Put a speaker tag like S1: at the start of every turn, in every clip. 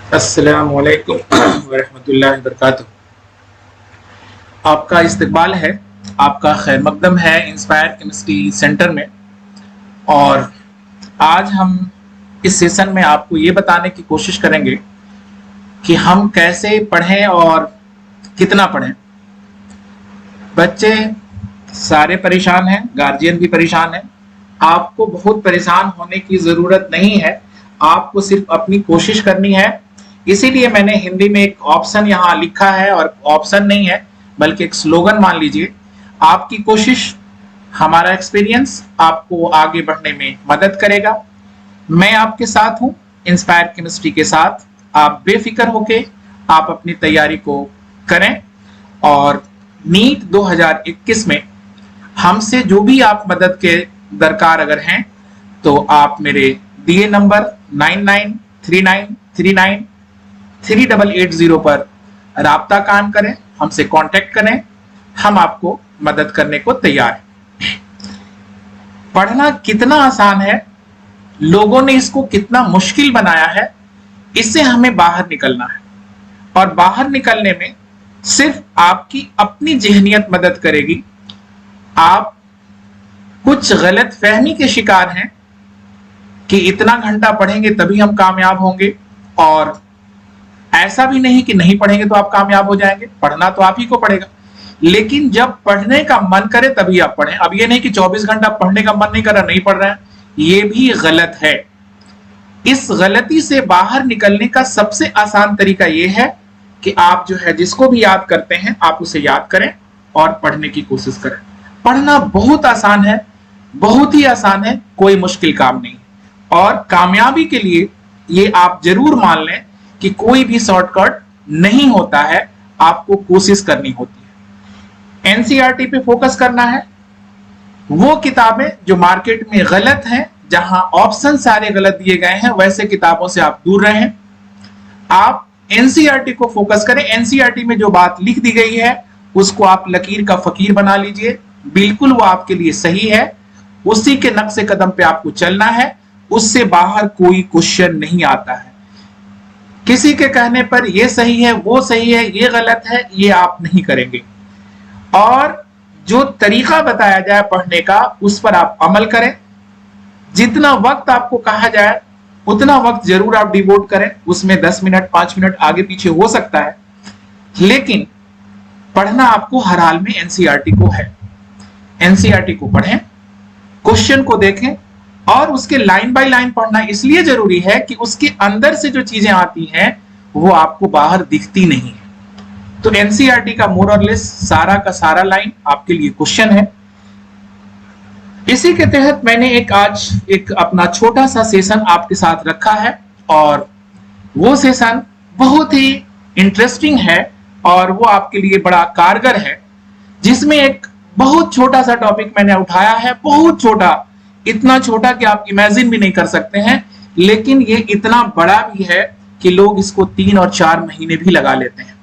S1: अस्सलामु अलैकुम वरहमतुल्लाहि वबरकातुहू। आपका इस्तकबाल है, आपका खैर मकदम है इंस्पायर केमिस्ट्री सेंटर में। और आज हम इस सेशन में आपको ये बताने की कोशिश करेंगे कि हम कैसे पढ़ें और कितना पढ़ें। बच्चे सारे परेशान हैं, गार्जियन भी परेशान है। आपको बहुत परेशान होने की ज़रूरत नहीं है, आपको सिर्फ अपनी कोशिश करनी है। इसीलिए मैंने हिंदी में एक ऑप्शन यहाँ लिखा है, और ऑप्शन नहीं है बल्कि एक स्लोगन मान लीजिए। आपकी कोशिश, हमारा एक्सपीरियंस आपको आगे बढ़ने में मदद करेगा। मैं आपके साथ हूँ, इंस्पायर केमिस्ट्री के साथ। आप बेफिक्र होके आप अपनी तैयारी को करें, और नीट 2021 में हमसे जो भी आप मदद के दरकार अगर हैं तो आप मेरे दिए नंबर 9939393880 पर राब्ता कायम करें, हमसे कांटेक्ट करें। हम आपको मदद करने को तैयार हैं। पढ़ना कितना आसान है, लोगों ने इसको कितना मुश्किल बनाया है, इससे हमें बाहर निकलना है। और बाहर निकलने में सिर्फ आपकी अपनी ज़हनियत मदद करेगी। आप कुछ गलत फहमी के शिकार हैं कि इतना घंटा पढ़ेंगे तभी हम कामयाब होंगे, और ऐसा भी नहीं कि नहीं पढ़ेंगे तो आप कामयाब हो जाएंगे। पढ़ना तो आप ही को पड़ेगा, लेकिन जब पढ़ने का मन करे तभी आप पढ़ें। अब ये नहीं कि 24 घंटा पढ़ने का मन नहीं कर रहा, नहीं पढ़ रहे हैं, ये भी गलत है। इस गलती से बाहर निकलने का सबसे आसान तरीका यह है कि आप जो है जिसको भी याद करते हैं आप उसे याद करें और पढ़ने की कोशिश करें। पढ़ना बहुत आसान है, बहुत ही आसान है, कोई मुश्किल काम नहीं। और कामयाबी के लिए ये आप जरूर मान लें कि कोई भी शॉर्टकट नहीं होता है, आपको कोशिश करनी होती है। एनसीईआरटी पे फोकस करना है। वो किताबें जो मार्केट में गलत हैं, जहां ऑप्शन सारे गलत दिए गए हैं, वैसे किताबों से आप दूर रहें। आप एनसीईआरटी को फोकस करें। एनसीईआरटी में जो बात लिख दी गई है उसको आप लकीर का फकीर बना लीजिए, बिल्कुल वो आपके लिए सही है। उसी के नक्शे कदम पे आपको चलना है, उससे बाहर कोई क्वेश्चन नहीं आता है। किसी के कहने पर ये सही है, वो सही है, ये गलत है, ये आप नहीं करेंगे। और जो तरीका बताया जाए पढ़ने का, उस पर आप अमल करें। जितना वक्त आपको कहा जाए उतना वक्त जरूर आप डिवोट करें। उसमें 10 मिनट 5 मिनट आगे पीछे हो सकता है, लेकिन पढ़ना आपको हर हाल में एनसीईआरटी को है। एनसीईआरटी को पढ़ें, क्वेश्चन को देखें, और उसके लाइन बाय लाइन पढ़ना इसलिए जरूरी है कि उसके अंदर से जो चीजें आती हैं वो आपको बाहर दिखती नहीं है। तो एनसीईआरटी का मोर और लेस सारा का सारा लाइन आपके लिए क्वेश्चन है। इसी के तहत मैंने आज एक अपना छोटा सा सेशन आपके साथ रखा है, और वो सेशन बहुत ही इंटरेस्टिंग है और वो आपके लिए बड़ा कारगर है। जिसमें एक बहुत छोटा सा टॉपिक मैंने उठाया है, बहुत छोटा, इतना छोटा कि आप इमेजिन भी नहीं कर सकते हैं, लेकिन ये इतना बड़ा भी है कि लोग इसको 3 और 4 महीने भी लगा लेते हैं।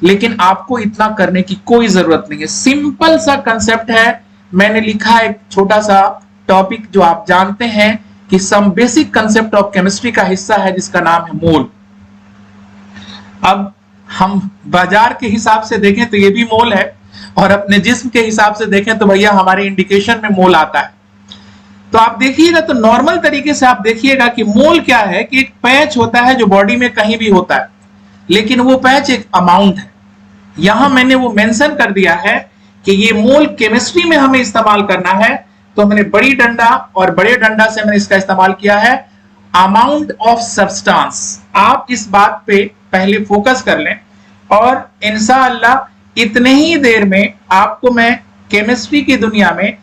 S1: लेकिन आपको इतना करने की कोई जरूरत नहीं है। सिंपल सा कंसेप्ट है। मैंने लिखा है एक छोटा सा टॉपिक जो आप जानते हैं कि some basic concept of chemistry का हिस्सा है, जिसका नाम है मोल। अब हम बाजार के हिसाब से देखें तो ये भी मोल है, और अपने जिस्म के हिसाब से देखें तो भैया हमारे इंडिकेशन में मोल आता है। तो आप देखिएगा तो नॉर्मल तरीके से आप देखिएगा कि मोल क्या है कि एक पैच होता है जो बॉडी में कहीं भी होता है, लेकिन वो पैच एक अमाउंट है। यहां मैंने वो मेंशन कर दिया है कि ये मोल केमिस्ट्री में हमें इस्तेमाल करना है, तो मैंने बड़ी डंडा और बड़े डंडा से मैंने इसका इस्तेमाल किया है, अमाउंट ऑफ सब्सटेंस। आप इस बात पे पहले फोकस कर लें, और इंशाअल्लाह इतने ही देर में आपको मैं केमिस्ट्री की दुनिया में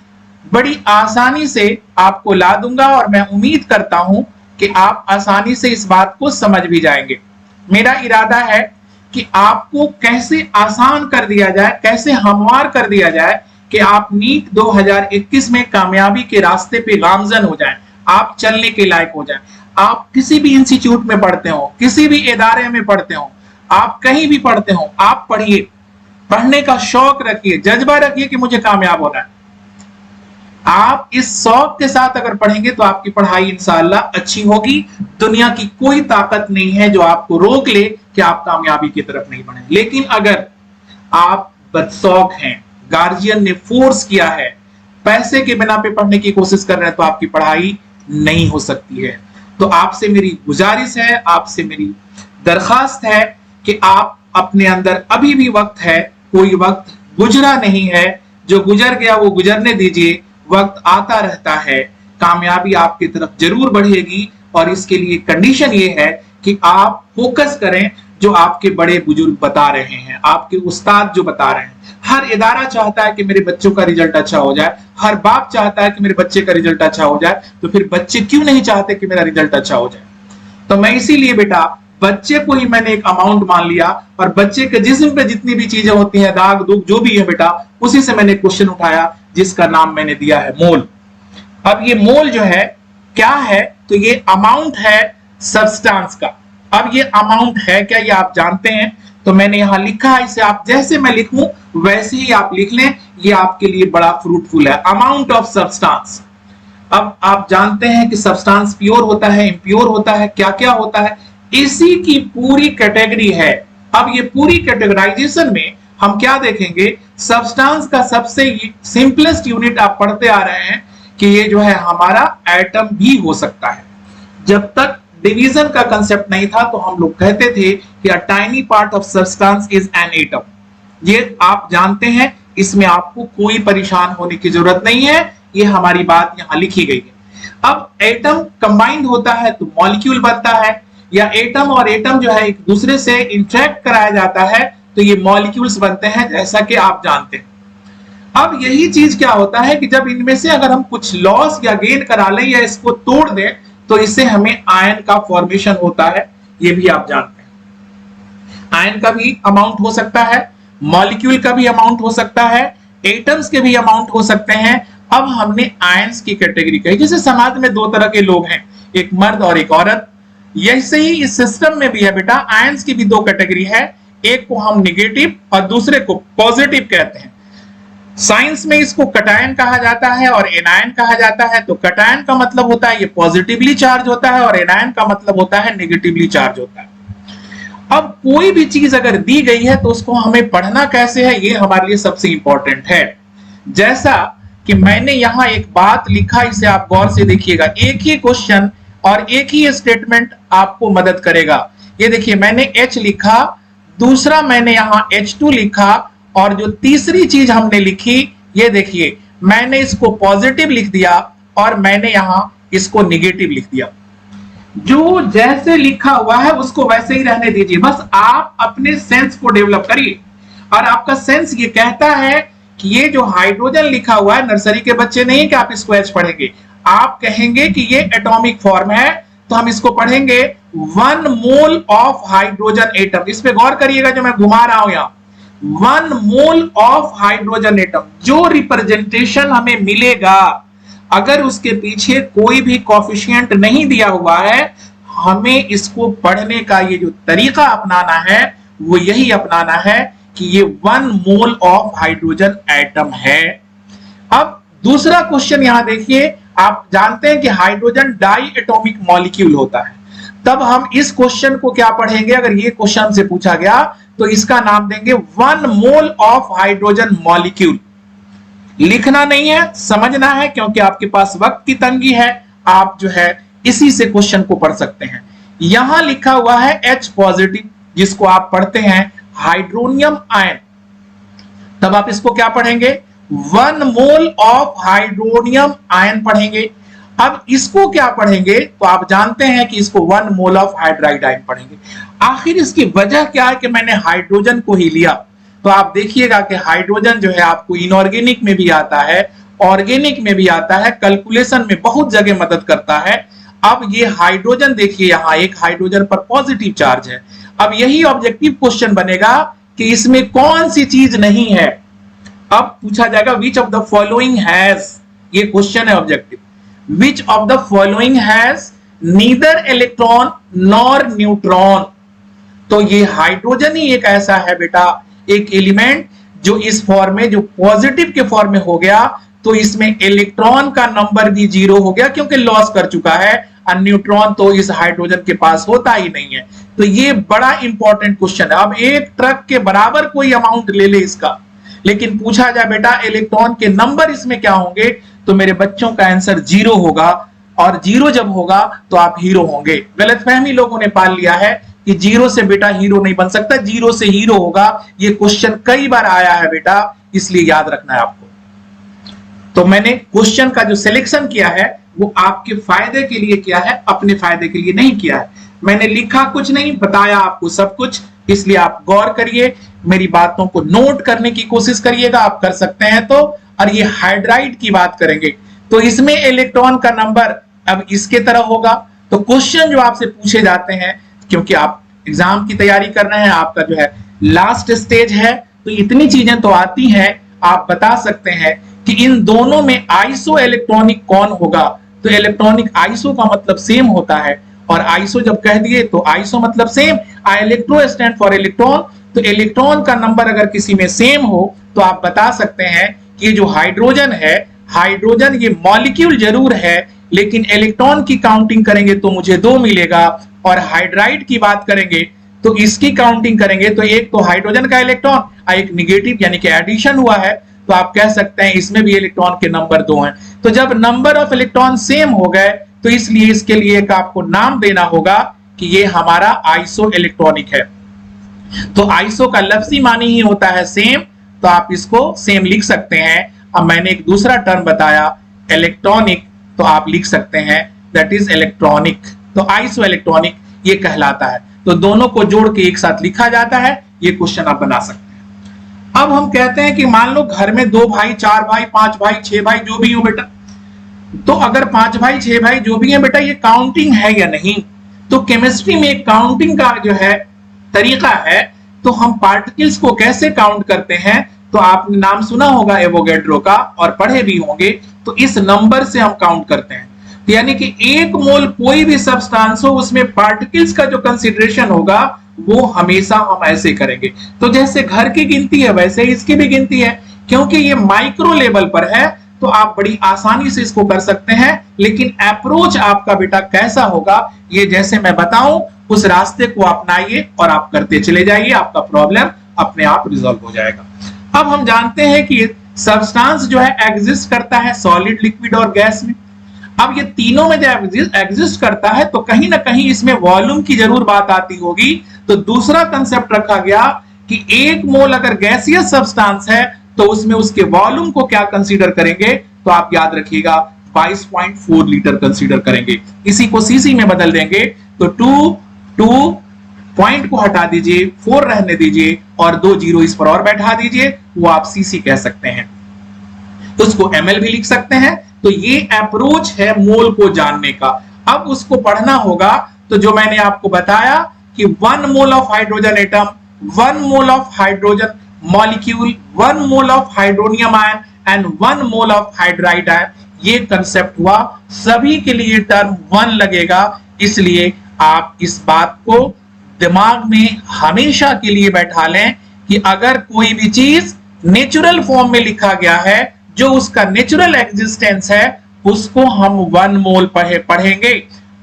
S1: बड़ी आसानी से आपको ला दूंगा, और मैं उम्मीद करता हूं कि आप आसानी से इस बात को समझ भी जाएंगे। मेरा इरादा है कि आपको कैसे आसान कर दिया जाए, कैसे हमवार कर दिया जाए कि आप नीट 2021 में कामयाबी के रास्ते पे गामजन हो जाएं, आप चलने के लायक हो जाएं। आप किसी भी इंस्टीट्यूट में पढ़ते हो, किसी भी इदारे में पढ़ते हो, आप कहीं भी पढ़ते हो, आप पढ़िए, पढ़ने का शौक रखिए, जज्बा रखिए कि मुझे कामयाब होना है। आप इस शौक के साथ अगर पढ़ेंगे तो आपकी पढ़ाई इंशाअल्लाह अच्छी होगी। दुनिया की कोई ताकत नहीं है जो आपको रोक ले कि आप कामयाबी की तरफ नहीं बढ़े। लेकिन अगर आप बदशौक हैं, गार्जियन ने फोर्स किया है, पैसे के बिना पे पढ़ने की कोशिश कर रहे हैं, तो आपकी पढ़ाई नहीं हो सकती है। तो आपसे मेरी गुजारिश है, आपसे मेरी दरखास्त है कि आप अपने अंदर अभी भी वक्त है, कोई वक्त गुजरा नहीं है, जो गुजर गया वो गुजरने दीजिए, वक्त आता रहता है, कामयाबी आपकी तरफ जरूर बढ़ेगी। और इसके लिए कंडीशन ये है कि आप फोकस करें जो आपके बड़े बुजुर्ग बता रहे हैं, आपके उस्ताद जो बता रहे हैं। हर इदारा चाहता है कि मेरे बच्चों का रिजल्ट अच्छा हो जाए, हर बाप चाहता है कि मेरे बच्चे का रिजल्ट अच्छा हो जाए, तो फिर बच्चे क्यों नहीं चाहते कि मेरा रिजल्ट अच्छा हो जाए? तो मैं इसीलिए बेटा बच्चे को ही मैंने एक अमाउंट मान लिया, और बच्चे के जिस्म पे जितनी भी चीजें होती हैं, दाग दुग जो भी है बेटा, उसी से मैंने क्वेश्चन उठाया, जिसका नाम मैंने दिया है मोल। अब ये मोल जो है क्या है? तो ये अमाउंट है सब्सटेंस का। अब ये अमाउंट है क्या, ये आप जानते हैं? तो मैंने यहां लिखा है, इसे आप जैसे मैं लिखूं वैसे ही आप लिख लें, ये आपके लिए बड़ा फ्रूटफुल है। Amount of substance. अब आप जानते हैं कि सब्सटेंस प्योर होता है, इम्प्योर होता है, क्या क्या होता है, इसी की पूरी कैटेगरी है। अब ये पूरी कैटेगराइजेशन में हम क्या देखेंगे? सब्सटेंस का सबसे सिंपलेस्ट यूनिट आप पढ़ते आ रहे हैं कि ये जो है हमारा एटम भी हो सकता है। जब तक डिवीजन का कंसेप्ट नहीं था तो हम लोग कहते थे कि a tiny part of substance is an atom. ये आप जानते हैं, इसमें आपको कोई परेशान होने की जरूरत नहीं है, ये हमारी बात यहां लिखी गई है। अब एटम कंबाइंड होता है तो मॉलिक्यूल बनता है, या एटम और एटम जो है एक दूसरे से इंटरेक्ट कराया जाता है तो ये मॉलिक्यूल्स बनते हैं, जैसा कि आप जानते हैं। अब यही चीज क्या होता है कि जब इनमें से अगर हम कुछ लॉस या गेन करा लें या इसको तोड़ दें तो इससे हमें आयन का फॉर्मेशन होता है, ये भी आप जानते हैं। आयन का भी अमाउंट हो सकता है, मॉलिक्यूल का भी अमाउंट हो सकता है, एटम्स के भी अमाउंट हो सकते हैं। अब हमने आयंस की कैटेगरी कही, जैसे समाज में दो तरह के लोग हैं, एक मर्द और एक औरत। यैसे ही इस सिस्टम में भी है बेटा, आयंस की भी दो कैटेगरी है, एक को हम निगेटिव और दूसरे को पॉजिटिव कहते हैं। साइंस में इसको कटायन कहा जाता है और एनायन कहा जाता है। तो कटायन का मतलब होता है ये पॉजिटिवली चार्ज होता है, और एनायन का मतलब होता है नेगेटिवली चार्ज होता है। अब कोई भी चीज अगर दी गई है तो उसको हमें पढ़ना कैसे है, ये हमारे लिए सबसे इंपॉर्टेंट है। जैसा कि मैंने यहां एक बात लिखा, इसे आप गौर से देखिएगा, एक ही क्वेश्चन और एक ही स्टेटमेंट आपको मदद करेगा। ये देखिए, मैंने H लिखा, दूसरा मैंने यहां H2 लिखा, और जो तीसरी चीज हमने लिखी, ये देखिए, मैंने इसको पॉजिटिव लिख दिया और मैंने यहां इसको निगेटिव लिख दिया। जो जैसे लिखा हुआ है उसको वैसे ही रहने दीजिए, बस आप अपने सेंस को डेवलप करिए। और आपका सेंस ये कहता है कि ये जो हाइड्रोजन लिखा हुआ है, नर्सरी के बच्चे नहीं कि आप इसको H पढ़ेंगे, आप कहेंगे कि ये एटॉमिक फॉर्म है, तो हम इसको पढ़ेंगे 1 मोल ऑफ हाइड्रोजन एटम। इस पे गौर करिएगा, जो मैं घुमा रहा हूं यहां, 1 मोल ऑफ हाइड्रोजन एटम। जो रिप्रेजेंटेशन हमें मिलेगा, अगर उसके पीछे कोई भी कोफिशिएंट नहीं दिया हुआ है, हमें इसको पढ़ने का ये जो तरीका अपनाना है वो यही अपनाना है कि ये 1 मोल ऑफ हाइड्रोजन एटम है। अब दूसरा क्वेश्चन यहां देखिए, आप जानते हैं कि हाइड्रोजन डाई एटॉमिक मॉलिक्यूल होता है। तब हम इस क्वेश्चन को क्या पढ़ेंगे? अगर ये क्वेश्चन से पूछा गया तो इसका नाम देंगे 1 मोल ऑफ हाइड्रोजन मॉलिक्यूल। लिखना नहीं है, समझना है, क्योंकि आपके पास वक्त की तंगी है। आप जो है इसी से क्वेश्चन को पढ़ सकते हैं। यहां लिखा हुआ है H पॉजिटिव, जिसको आप पढ़ते हैं हाइड्रोनियम आयन। तब आप इसको क्या पढ़ेंगे? 1 मोल ऑफ हाइड्रोनियम आयन पढ़ेंगे। अब इसको क्या पढ़ेंगे? तो आप जानते हैं कि इसको 1 मोल ऑफ हाइड्राइड आयन पढ़ेंगे। आखिर इसकी वजह क्या है कि मैंने हाइड्रोजन को ही लिया? तो आप देखिएगा कि हाइड्रोजन जो है आपको इनऑर्गेनिक में भी आता है, ऑर्गेनिक में भी आता है, कैलकुलेशन में बहुत जगह मदद करता है। अब ये हाइड्रोजन देखिए, यहां एक हाइड्रोजन पर पॉजिटिव चार्ज है। अब यही ऑब्जेक्टिव क्वेश्चन बनेगा कि इसमें कौन सी चीज नहीं है। अब पूछा जाएगा which of the following has, ये क्वेश्चन है objective, which of the following has neither electron nor neutron. तो ये हाइड्रोजन ही एक ऐसा है बेटा, एक एलिमेंट जो इस फॉर्म में, जो पॉजिटिव के फॉर्म में हो गया, तो इसमें इलेक्ट्रॉन का नंबर भी 0 हो गया क्योंकि लॉस कर चुका है, और न्यूट्रॉन तो इस हाइड्रोजन के पास होता ही नहीं है। तो ये बड़ा इंपॉर्टेंट क्वेश्चन है। अब एक ट्रक के बराबर कोई अमाउंट ले ले इसका, लेकिन पूछा जाए बेटा इलेक्ट्रॉन के नंबर इसमें क्या होंगे, तो मेरे बच्चों का आंसर 0 होगा, और 0 जब होगा तो आप हीरो होंगे। गलतफहमी लोगों ने पाल लिया है कि 0 से बेटा हीरो नहीं बन सकता, 0 से हीरो होगा। ये क्वेश्चन कई बार आया है बेटा, इसलिए याद रखना है आपको। तो मैंने क्वेश्चन का जो सिलेक्शन किया है वो आपके फायदे के लिए किया है, अपने फायदे के लिए नहीं किया है। मैंने लिखा कुछ नहीं, बताया आपको सब कुछ, इसलिए आप गौर करिए, मेरी बातों को नोट करने की कोशिश करिएगा, आप कर सकते हैं तो। और ये हाइड्राइड की बात करेंगे तो इसमें इलेक्ट्रॉन का नंबर अब इसके तरह होगा। तो क्वेश्चन जो आपसे पूछे जाते हैं, क्योंकि आप एग्जाम की तैयारी कर रहे हैं, आपका जो है लास्ट स्टेज है, तो इतनी चीजें तो आती हैं, आप बता सकते हैं कि इन दोनों में आइसो इलेक्ट्रॉनिक कौन होगा। तो इलेक्ट्रॉनिक आइसो का मतलब सेम होता है, और आइसो जब कह दिए तो आइसो मतलब same, electro stand for electron. तो इलेक्ट्रॉन का नंबर अगर किसी में सेम हो तो आप बता सकते हैं कि ये जो हाइड्रोजन है, हाइड्रोजन ये मॉलिक्यूल जरूर है, लेकिन इलेक्ट्रॉन की काउंटिंग करेंगे तो मुझे 2 मिलेगा। और हाइड्राइड की बात करेंगे तो इसकी काउंटिंग करेंगे तो एक तो हाइड्रोजन का इलेक्ट्रॉन और एक निगेटिव यानी कि एडिशन हुआ है, तो आप कह सकते हैं इसमें भी इलेक्ट्रॉन के नंबर 2 हैं। तो जब नंबर ऑफ इलेक्ट्रॉन सेम हो गए तो इसलिए इसके लिए एक आपको नाम देना होगा कि ये हमारा आइसो इलेक्ट्रॉनिक है। तो आइसो का लफ्जी मानी ही होता है सेम, तो आप इसको सेम लिख सकते हैं। अब मैंने एक दूसरा टर्म बताया इलेक्ट्रॉनिक, तो आप लिख सकते हैं दैट इज इलेक्ट्रॉनिक। तो आइसो इलेक्ट्रॉनिक ये कहलाता है। तो दोनों को जोड़ के एक साथ लिखा जाता है। ये क्वेश्चन आप बना सकते हैं। अब हम कहते हैं कि मान लो घर में 2 भाई, 4 भाई, 5 भाई, 6 भाई जो भी हो बेटा, तो अगर 5 भाई 6 भाई जो भी है बेटा, ये काउंटिंग है या नहीं। तो केमिस्ट्री में काउंटिंग का जो है तरीका है, तो हम पार्टिकल्स को कैसे काउंट करते हैं, तो आपने नाम सुना होगा एवोगैड्रो का और पढ़े भी होंगे। तो इस नंबर से हम काउंट करते हैं, यानी कि 1 मोल कोई भी सब्सटेंस हो उसमें पार्टिकल्स का जो कंसीडरेशन होगा वो हमेशा हम ऐसे करेंगे। तो जैसे घर की गिनती है वैसे इसकी भी गिनती है, क्योंकि ये माइक्रो लेवल पर है तो आप बड़ी आसानी से इसको कर सकते हैं। लेकिन अप्रोच आपका बेटा कैसा होगा, ये जैसे मैं बताऊं उस रास्ते को अपनाइए और आप करते चले जाइए, आपका प्रॉब्लम अपने आप रिजॉल्व हो जाएगा। अब हम जानते हैं कि सब्सटेंस जो है एग्जिस्ट करता है सॉलिड, लिक्विड और गैस में। अब ये तीनों में जब एग्जिस्ट करता है तो कहीं ना कहीं इसमें वॉल्यूम की जरूर बात आती होगी। तो दूसरा कंसेप्ट रखा गया कि 1 मोल अगर गैसियस सब्सटेंस है तो उसमें उसके वॉल्यूम को क्या कंसीडर करेंगे, तो आप याद रखिएगा 22.4 लीटर कंसीडर करेंगे। इसी को सीसी में बदल देंगे तो 2 पॉइंट को हटा दीजिए, 4 रहने दीजिए और 2 जीरो इस पर और बैठा दीजिए, वो आप सीसी कह सकते हैं। तो उसको ml भी लिख सकते हैं। तो ये अप्रोच है मोल को जानने का। अब उसको पढ़ना होगा, तो जो मैंने आपको बताया कि 1 mole of hydrogen atom, 1 mole of hydrogen molecule, 1 mole of hydronium ion and 1 mole of hydride ion, ये कंसेप्ट हुआ। सभी के लिए टर्म 1 लगेगा, इसलिए आप इस बात को दिमाग में हमेशा के लिए बैठा लें कि अगर कोई भी चीज नेचुरल फॉर्म में लिखा गया है, जो उसका नेचुरल एग्जिस्टेंस है, उसको हम 1 मोल पढ़ेंगे।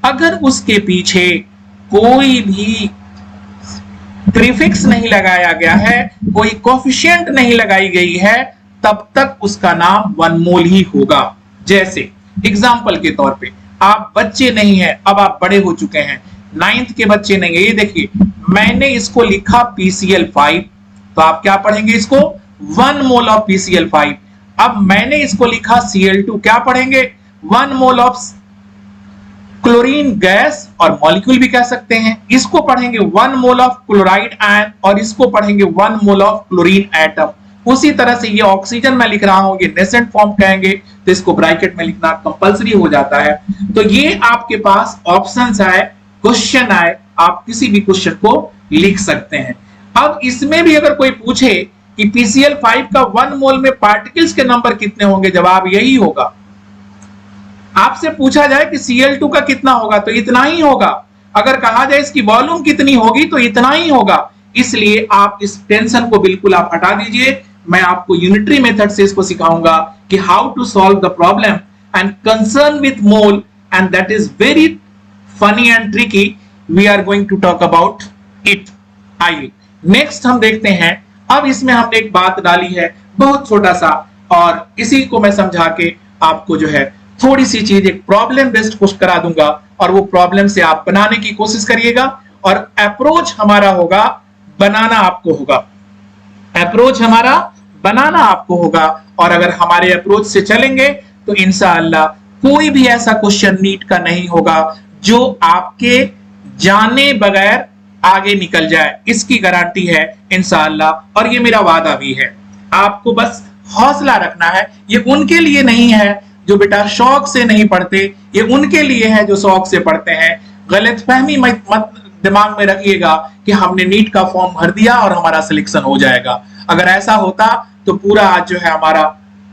S1: अगर उसके पीछे कोई भी प्रीफिक्स नहीं लगाया गया है, कोई कोफिशिएंट नहीं लगाई गई है, तब तक उसका नाम 1 मोल ही होगा। जैसे एग्जाम्पल के तौर पे आप बच्चे नहीं है, अब आप बड़े हो चुके हैं, 9th के बच्चे नहीं है। ये देखिए मैंने इसको लिखा PCl5, तो आप क्या पढ़ेंगे इसको 1 मोल ऑफ PCl5। अब मैंने इसको लिखा Cl2, क्या पढ़ेंगे 1 मोल ऑफ क्लोरीन गैस और मॉलिक्यूल भी कह सकते हैं। इसको पढ़ेंगे 1 मोल ऑफ क्लोराइड आयन और इसको पढ़ेंगे 1 मोल ऑफ क्लोरीन एटम। उसी तरह से ये ऑक्सीजन में लिख रहा हूं, ये नेसेंट फॉर्म कहेंगे, तो इसको ब्रैकेट में लिखना कंपलसरी हो जाता है। तो ये आपके पास ऑप्शंस आए, क्वेश्चन आए, आप किसी भी क्वेश्चन को लिख सकते हैं। अब इसमें भी अगर कोई पूछे कि PCl5 का 1 मोल में पार्टिकल्स के नंबर कितने होंगे, जवाब यही होगा। आपसे पूछा जाए कि Cl2 का कितना होगा, तो इतना ही होगा। अगर कहा जाए इसकी वॉल्यूम कितनी होगी, तो इतना ही होगा। इसलिए आप इस टेंशन को बिल्कुल आप हटा दीजिए। मैं आपको यूनिटरी मेथड से इसको सिखाऊंगा कि how to solve the problem and concern with mole, and that is very funny and tricky. We are going to talk about it. आइए नेक्स्ट हम देखते हैं. अब इसमें हमने एक बात डाली है बहुत छोटा सा, और इसी को मैं समझा के आपको जो है थोड़ी सी चीज एक प्रॉब्लम बेस्ड कुछ करा दूंगा, और वो प्रॉब्लम से आप बनाने की कोशिश करिएगा. और अप्रोच हमारा होगा बनाना आपको होगा, अप्रोच हमारा बनाना आपको होगा. और अगर हमारे अप्रोच से चलेंगे तो इंशाअल्लाह कोई भी ऐसा क्वेश्चन नीट का नहीं होगा जो आपके जाने बगैर आगे निकल जाए. इसकी गारंटी है इंशाअल्लाह, और ये मेरा वादा भी है. आपको बस हौसला रखना है. ये उनके लिए नहीं है जो बेटा शौक से नहीं पढ़ते, ये उनके लिए है जो शौक से पढ़ते हैं. गलतफहमी मत दिमाग में रखिएगा कि हमने नीट का फॉर्म भर दिया और हमारा सिलेक्शन हो जाएगा. अगर ऐसा होता तो पूरा आज जो है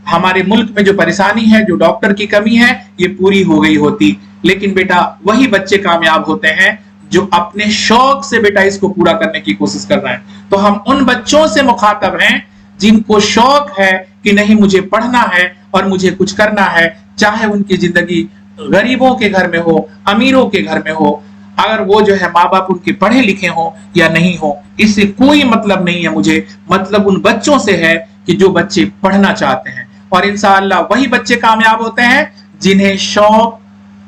S1: हमारे मुल्क में जो परेशानी है, जो डॉक्टर की कमी है, ये पूरी हो गई होती. लेकिन बेटा वही बच्चे कामयाब होते हैं जो अपने शौक से बेटा इसको पूरा करने की कोशिश कर रहे हैं. तो हम उन बच्चों से मुखातब हैं जिनको शौक है कि नहीं मुझे पढ़ना है और मुझे कुछ करना है, चाहे उनकी जिंदगी गरीबों के घर में हो, अमीरों के घर में हो. अगर वो जो है माँ बाप उनके पढ़े लिखे हो या नहीं हो, इससे कोई मतलब नहीं है मुझे. मतलब उन बच्चों से है कि जो बच्चे पढ़ना चाहते हैं. और इंशाअल्लाह वही बच्चे कामयाब होते हैं जिन्हें शौक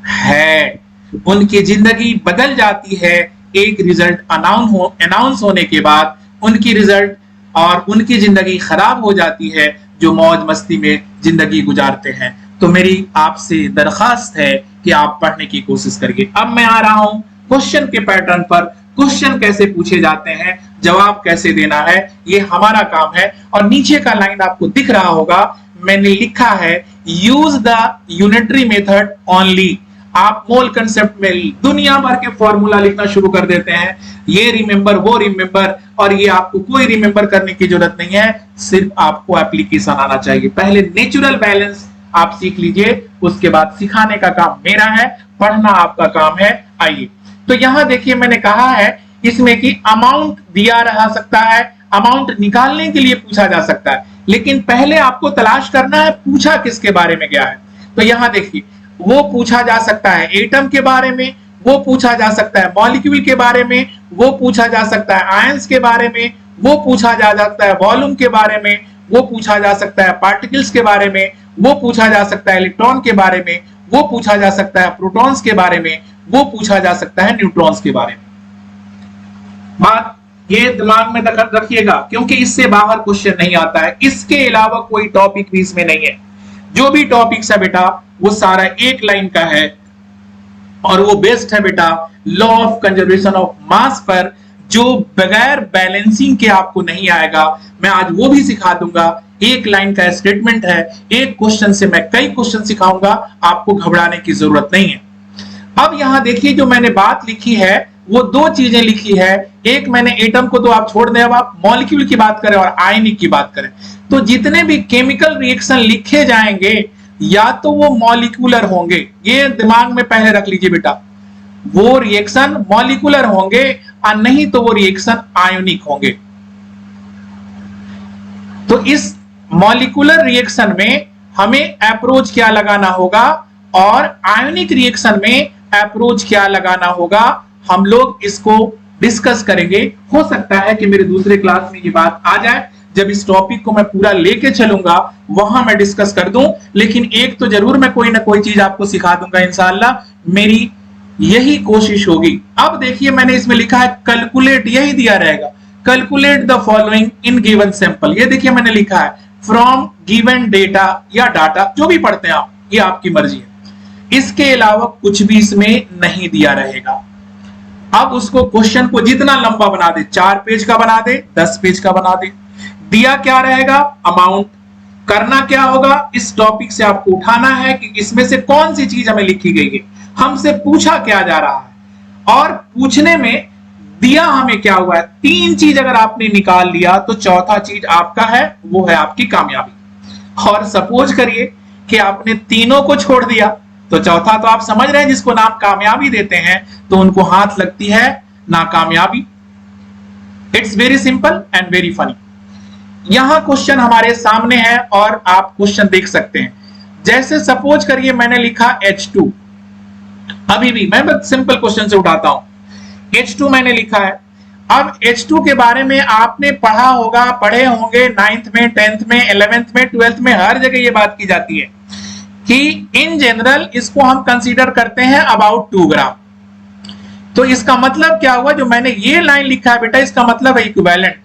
S1: है. उनकी जिंदगी बदल जाती है एक रिजल्ट अनाउंस होने के बाद. उनकी रिजल्ट और उनकी जिंदगी खराब हो जाती है जो मौज मस्ती में जिंदगी गुजारते हैं. तो मेरी आपसे दरखास्त है कि आप पढ़ने की कोशिश करिए. अब मैं आ रहा हूं क्वेश्चन के पैटर्न पर. क्वेश्चन कैसे पूछे जाते हैं, जवाब कैसे देना है, ये हमारा काम है. और नीचे का लाइन आपको दिख रहा होगा, मैंने लिखा है use the unitary method only. आप मोल कंसेप्ट में दुनिया भर के फॉर्मूला लिखना शुरू कर देते हैं, ये रिमेंबर वो रिमेंबर, और ये आपको कोई रिमेंबर करने की जरूरत नहीं है. सिर्फ आपको एप्लीकेशन आना चाहिए. पहले नेचुरल बैलेंस आप सीख लीजिए, उसके बाद सिखाने का काम मेरा है, पढ़ना आपका काम है. आइए तो यहां देखिए मैंने कहा है इसमें कि अमाउंट दिया रह सकता है, अमाउंट निकालने के लिए पूछा जा सकता है, लेकिन पहले आपको तलाश करना है पूछा किसके बारे में गया है. तो यहां देखिए वो पूछा जा सकता है एटम के बारे में, वो पूछा जा सकता है मॉलिक्यूल के बारे में, वो पूछा जा सकता है आयंस के बारे में, वो पूछा जा सकता है वॉल्यूम के बारे में, वो पूछा जा सकता है पार्टिकल्स के बारे में, वो पूछा जा सकता है इलेक्ट्रॉन के बारे में, वो पूछा जा सकता है प्रोटॉन्स के बारे में, वो पूछा जा सकता है न्यूट्रॉन्स के बारे में. बात ये दिमाग में रखिएगा क्योंकि इससे बाहर क्वेश्चन नहीं आता है. इसके अलावा कोई टॉपिक भी इसमें नहीं है. जो भी टॉपिक्स है बेटा वो सारा एक लाइन का है, और वो बेस्ड है बेटा law of conservation of mass पर, जो बगैर बैलेंसिंग के आपको नहीं आएगा. मैं आज वो भी सिखा दूंगा. एक लाइन का स्टेटमेंट है, एक क्वेश्चन से मैं कई क्वेश्चन सिखाऊंगा, आपको घबराने की जरूरत नहीं है. अब यहां देखिए जो मैंने बात लिखी है वो दो चीजें लिखी है. एक मैंने एटम को तो आप छोड़ दें, अब आप मॉलिक्यूल की बात करें और आयनिक की बात करें तो जितने भी केमिकल रिएक्शन लिखे जाएंगे या तो वो मॉलिक्यूलर होंगे, ये दिमाग में पहले रख लीजिए बेटा, वो रिएक्शन मॉलिक्यूलर होंगे और नहीं तो वो रिएक्शन आयोनिक होंगे. तो इस मॉलिक्यूलर रिएक्शन में हमें अप्रोच क्या लगाना होगा और आयोनिक रिएक्शन में अप्रोच क्या लगाना होगा, हम लोग इसको डिस्कस करेंगे. हो सकता है कि मेरे दूसरे क्लास में ये बात आ जाए, जब इस टॉपिक को मैं पूरा लेके चलूंगा वहां मैं डिस्कस कर दूं, लेकिन एक तो जरूर मैं कोई ना कोई चीज आपको सिखा दूंगा इंशाअल्लाह, मेरी यही कोशिश होगी. अब देखिए मैंने इसमें लिखा है कैलकुलेट, यही दिया रहेगा, calculate the following in given sample. ये देखिए मैंने लिखा है फ्रॉम गिवन डेटा या डाटा, जो भी पढ़ते हैं आप, ये आपकी मर्जी है. इसके अलावा कुछ भी इसमें नहीं दिया रहेगा. अब उसको क्वेश्चन को जितना लंबा बना दे, 4 पेज का बना दे, 10 पेज का बना दे, दिया क्या रहेगा अमाउंट. करना क्या होगा, इस टॉपिक से आपको उठाना है कि इसमें से कौन सी चीज हमें लिखी गई है, हमसे पूछा क्या जा रहा है, और पूछने में दिया हमें क्या हुआ है. 3 चीज अगर आपने निकाल लिया तो चौथा चीज आपका है, वो है आपकी कामयाबी. और सपोज करिए कि आपने तीनों को छोड़ दिया तो चौथा तो आप समझ रहे हैं जिसको नाम कामयाबी देते हैं तो उनको हाथ लगती है नाकामयाबी. It's very simple and very funny. यहां क्वेश्चन हमारे सामने है और आप क्वेश्चन देख सकते हैं। जैसे सपोज करिए मैंने लिखा H2, अभी भी मैं बस सिंपल क्वेश्चन से उठाता हूं। H2 मैंने लिखा है। अब H2 के बारे में आपने पढ़ा होगा, पढ़े होंगे 9th में, 10th में, 11th में, 12th में, हर जगह ये बात की जाती है कि इन जनरल इसको हम कंसीडर करते हैं अबाउट 2 ग्राम। तो इसका मतलब क्या हुआ, जो मैंने ये लाइन लिखा है बेटा, इसका मतलब है इक्विवेलेंट,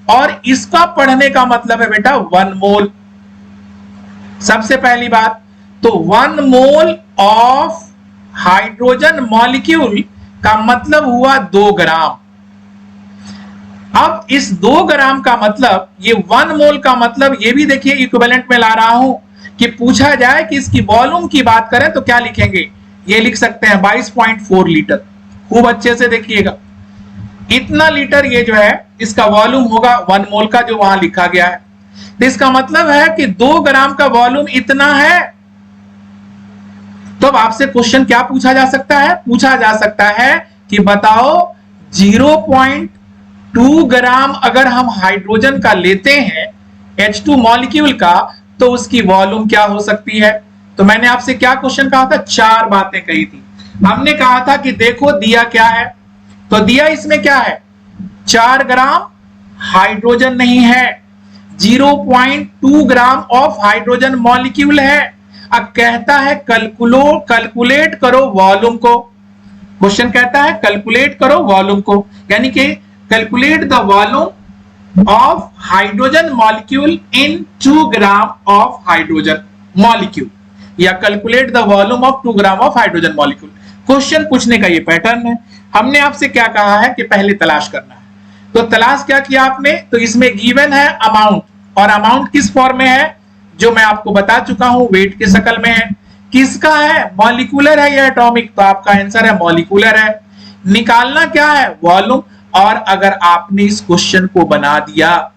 S1: और इसका पढ़ने का मतलब है बेटा 1 मोल। सबसे पहली बात तो 1 मोल ऑफ हाइड्रोजन मॉलिक्यूल का मतलब हुआ 2 ग्राम। अब इस 2 ग्राम का मतलब, ये 1 मोल का मतलब, ये भी देखिए इक्विवेलेंट में ला रहा हूं कि पूछा जाए कि इसकी वॉल्यूम की बात करें तो क्या लिखेंगे, ये लिख सकते हैं 22.4 लीटर। खूब अच्छे से देखिएगा, इतना लीटर ये जो है इसका वॉल्यूम होगा 1 मोल का, जो वहां लिखा गया है। तो इसका मतलब है कि 2 ग्राम का वॉल्यूम इतना है। तो अब आपसे क्वेश्चन क्या पूछा जा सकता है, पूछा जा सकता है कि बताओ 0.2 ग्राम अगर हम हाइड्रोजन का लेते हैं, H2 मॉलिक्यूल का, तो उसकी वॉल्यूम क्या हो सकती है। तो मैंने आपसे क्या क्वेश्चन कहा था, 4 बातें कही थी। हमने कहा था कि देखो दिया क्या है, तो दिया इसमें क्या है, 4 ग्राम हाइड्रोजन नहीं है, 0.2 ग्राम ऑफ हाइड्रोजन मॉलिक्यूल है। अब कहता है कैलकुलेट करो वॉल्यूम को। क्वेश्चन कहता है कैलकुलेट करो वॉल्यूम को, यानी कि calculate the volume of hydrogen molecule in 2 gram of hydrogen molecule, या calculate the volume of 2 gram of hydrogen molecule. Question पूछने का ये पैटर्न है। हमने आपसे क्या कहा है कि पहले तलाश करना है, तो तलाश क्या किया आपने, तो इसमें गिवन है अमाउंट, और अमाउंट किस फॉर्म में है, जो मैं आपको बता चुका हूं, वेट के शक्ल में है। किसका है, मॉलिक्यूलर है या एटॉमिक, तो आपका आंसर है मॉलिक्यूलर है। निकालना क्या है, वॉल्यूम। और अगर आपने इस क्वेश्चन को बना दिया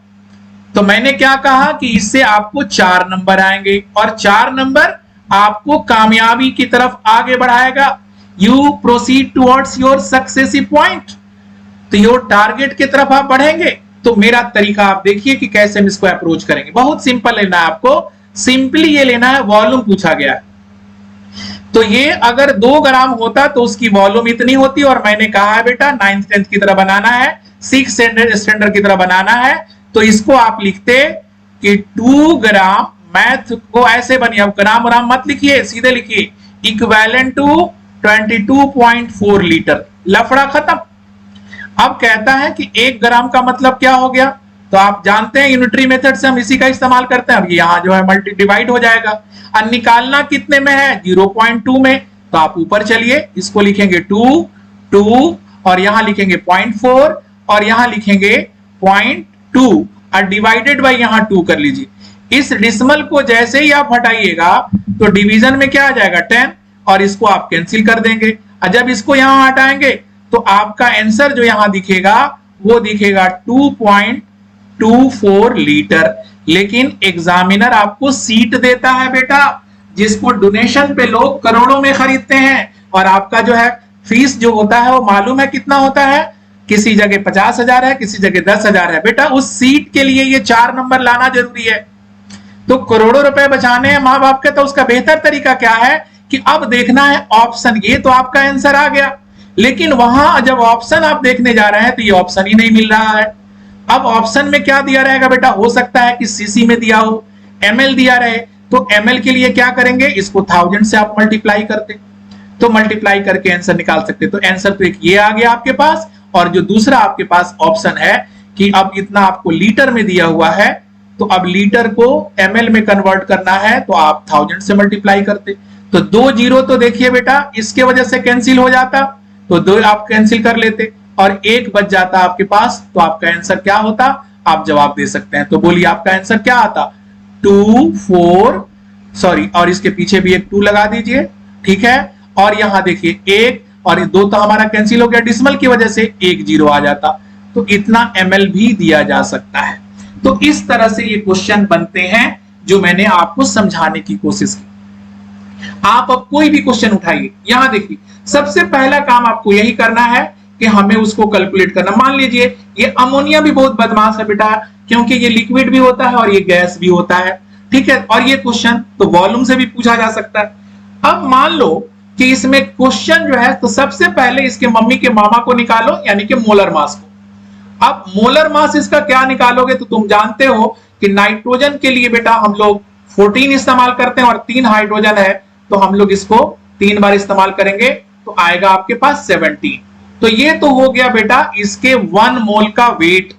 S1: तो मैंने क्या कहा कि इससे आपको 4 नंबर आएंगे, और 4 नंबर आपको कामयाबी की तरफ आगे बढ़ाएगा। You proceed towards your successive point, तो योर टारगेट की तरफ आप बढ़ेंगे। तो मेरा तरीका आप देखिए कि कैसे हम इसको अप्रोच करेंगे। बहुत सिंपल लेना है आपको, सिंपली ये लेना है, वॉल्यूम पूछा गया है। तो ये अगर 2 ग्राम होता तो उसकी वॉल्यूम इतनी होती, और मैंने कहा है बेटा 9th 10th की तरह बनाना है, 6th स्टैंडर्ड की तरह बनाना है। तो इसको आप लिखते कि 2 ग्राम, मैथ को ऐसे बनिए, अब ग्राम ग्राम मत लिखिए, सीधे लिखिए इक्विवेलेंट टू 22.4 लीटर, लफड़ा खत्म। अब कहता है कि 1 ग्राम का मतलब क्या हो गया, तो आप जानते हैं यूनिटरी मेथड से हम इसी का इस्तेमाल करते हैं। अब यहां जो है मल्टी डिवाइड हो जाएगा, और निकालना कितने में है, 0.2 में। तो आप ऊपर चलिए, इसको लिखेंगे 2 और यहां लिखेंगे 0.4 और यहां लिखेंगे 0.2, और डिवाइडेड बाय यहां 2 कर लीजिए। इस डिसिमल को जैसे ही आप हटाइएगा तो डिवीजन में क्या आ जाएगा, 10, और इसको आप कैंसिल कर देंगे। और जब इसको यहां हटाएंगे तो आपका आंसर जो यहां दिखेगा वो दिखेगा 2.24 लीटर। लेकिन एग्जामिनर आपको सीट देता है बेटा, जिसको डोनेशन पे लोग करोड़ों में खरीदते हैं, और आपका जो है फीस जो होता है वो मालूम है कितना होता है, किसी जगह 50,000 है, किसी जगह 10,000 है। बेटा उस सीट के लिए ये 4 नंबर लाना जरूरी है। तो करोड़ों रुपए बचाने हैं माँ बाप के, तो उसका बेहतर तरीका क्या है कि अब देखना है ऑप्शन। ये तो आपका आंसर आ गया, लेकिन वहां जब ऑप्शन आप देखने जा रहे हैं तो ये ऑप्शन ही नहीं मिल रहा है। अब ऑप्शन में क्या दिया रहेगा बेटा, हो सकता है कि सीसी में दिया हो, एमएल दिया रहे, तो एमएल के लिए क्या करेंगे, इसको 1000 से आप मल्टीप्लाई करते, तो मल्टीप्लाई करके आंसर निकाल सकते। तो आंसर तो एक ये आ गया आपके पास, और जो दूसरा आपके पास ऑप्शन है कि अब इतना आपको लीटर में दिया हुआ है, तो अब लीटर को एमएल में कन्वर्ट करना है, तो आप 1000 से मल्टीप्लाई करते। तो 2 जीरो तो देखिए बेटा इसके वजह से कैंसिल हो जाता, तो 2 आप कैंसिल कर लेते और 1 बच जाता आपके पास, तो आपका आंसर क्या होता, आप जवाब दे सकते हैं। तो बोलिए आपका आंसर क्या आता, 2 और इसके पीछे भी एक 2 लगा दीजिए, ठीक है। और यहां देखिए 1 और 2 तो हमारा कैंसिल हो गया, डिसिमल की वजह से 1 जीरो आ जाता, तो इतना एमएल भी दिया जा सकता है। तो इस तरह से ये क्वेश्चन बनते हैं जो मैंने आपको समझाने की कोशिश की। आप अब कोई भी क्वेश्चन उठाइए, यहां देखिए सबसे पहला काम आपको यही करना है कि हमें उसको कैलकुलेट करना। मान लीजिए ये अमोनिया भी बहुत बदमाश है बेटा, क्योंकि ये लिक्विड भी होता है और ये गैस भी होता है, ठीक है। और ये क्वेश्चन तो वॉल्यूम से भी पूछा जा सकता है। अब मान लो कि इसमें क्वेश्चन जो है, तो सबसे पहले इसके मम्मी के मामा को निकालो, यानी कि मोलर मास को। अब मोलर मास इसका क्या निकालोगे, तो तुम जानते हो कि नाइट्रोजन के लिए बेटा हम लोग 14 इस्तेमाल करते हैं और 3 हाइड्रोजन है, तो हम लोग इसको 3 बार इस्तेमाल करेंगे, तो आएगा आपके पास 17। तो ये तो हो गया बेटा इसके 1 मोल का वेट,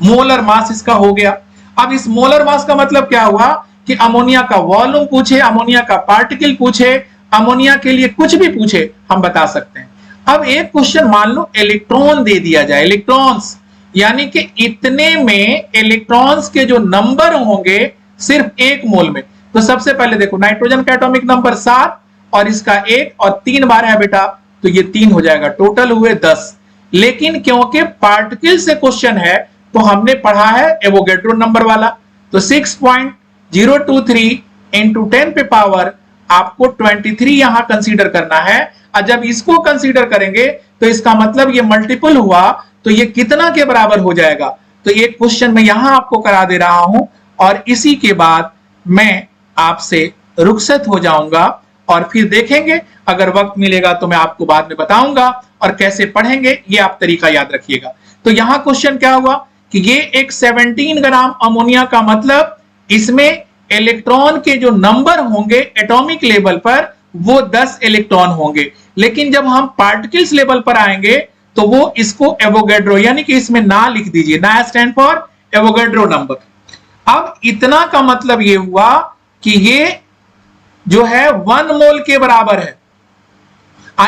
S1: मोलर मास इसका हो गया। अब इस मोलर मास का मतलब क्या हुआ कि अमोनिया का वॉल्यूम पूछे, अमोनिया का पार्टिकल पूछे, अमोनिया के लिए कुछ भी पूछे हम बता सकते हैं। अब एक क्वेश्चन मान लो इलेक्ट्रॉन दे दिया जाए, इलेक्ट्रॉन्स, यानी कि इतने में इलेक्ट्रॉन्स के जो नंबर होंगे सिर्फ 1 मोल में। तो सबसे पहले देखो नाइट्रोजन का एटॉमिक नंबर 7 और इसका 1 और 3 बार है बेटा, तो ये 3 हो जाएगा, टोटल हुए 10। लेकिन क्योंकि पार्टिकल से क्वेश्चन है तो हमने पढ़ा है एवोगैड्रो नंबर वाला, तो 6.023 इंटू 10 पे पावर आपको 23 यहां कंसीडर करना है। और जब इसको कंसीडर करेंगे तो इसका मतलब ये मल्टीपल हुआ, तो ये कितना के बराबर हो जाएगा। तो ये क्वेश्चन मैं यहां आपको करा दे रहा हूं और इसी के बाद मैं आपसे रुखसत हो जाऊंगा और फिर देखेंगे, अगर वक्त मिलेगा तो मैं आपको बाद में बताऊंगा और कैसे पढ़ेंगे ये आप तरीका याद रखिएगा। तो यहां क्वेश्चन क्या हुआ कि ये एक 17 ग्राम अमोनिया का मतलब इसमें इलेक्ट्रॉन के जो नंबर होंगे एटॉमिक लेवल पर वो 10 इलेक्ट्रॉन होंगे, लेकिन जब हम पार्टिकल्स लेवल पर आएंगे तो वो इसको एवोगैड्रो, यानी कि इसमें ना लिख दीजिए, ना स्टैंड फॉर एवोगैड्रो नंबर। अब इतना का मतलब ये हुआ कि ये जो है 1 मोल के बराबर है।